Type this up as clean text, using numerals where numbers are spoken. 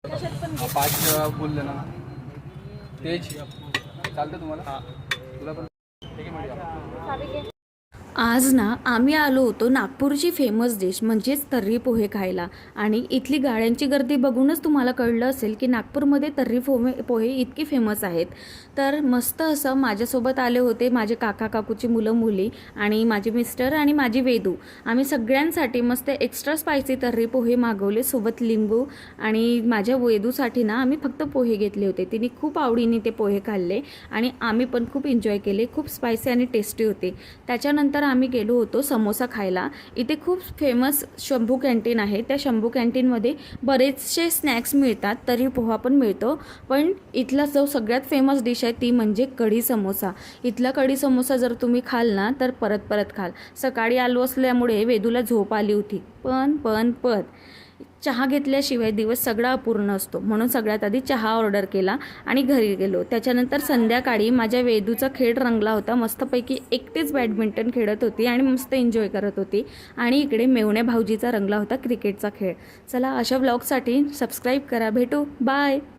5 बोलले ना तेज चालतं तुम्हाला तुला पण ठीक आहे. आज ना आम्ही आलो होतो नागपूरची फेमस डिश म्हणजेच तर्री पोहे खायला. आणि इथली गाड्यांची गर्दी बघूनच तुम्हाला कळलं असेल की नागपूरमध्ये तर्री पोहे इतकी फेमस आहेत. तर मस्त असं माझ्यासोबत आले होते माझे काका काकूची मुलं मुली आणि माझे मिस्टर आणि माझी वेदू. आम्ही सगळ्यांसाठी मस्त एक्स्ट्रा स्पायसी तर्री पोहे मागवले सोबत लिंबू. आणि माझ्या वेदूसाठी ना आम्ही फक्त पोहे घेतले होते. तिने खूप आवडीने ते पोहे खाल्ले आणि आम्ही पण खूप एन्जॉय केले. खूप स्पायसी आणि टेस्टी होते. त्याच्यानंतर आम्ही गेलो होतो समोसा खायला. इथे खूप फेमस शंभू कॅन्टीन आहे. त्या शंभू कॅन्टीनमध्ये बरेचसे स्नॅक्स मिळतात, तर्री पोहा पण मिळतो. पण इथला जो सगळ्यात फेमस डिश आहे ती म्हणजे कढी समोसा. इथला कढी समोसा जर तुम्ही खाल ना तर परत परत खाल. सकाळी आलो असल्यामुळे वेदूला झोप आली होती. पण चहा घेतल्याशिवाय दिवस सगळा अपूर्ण असतो. म्हणून सगळ्यात आधी चहा ऑर्डर केला आणि घरी गेलो. त्याच्यानंतर संध्याकाळी माझ्या वेदूचा खेळ रंगला होता. मस्तपैकी एकटीच बॅडमिंटन खेळत होती आणि मस्त एन्जॉय करत होती. आणि इकडे मेवण्या भाऊजीचा रंगला होता क्रिकेटचा खेळ. चला, अशा व्लॉगसाठी सबस्क्राईब करा. भेटू, बाय.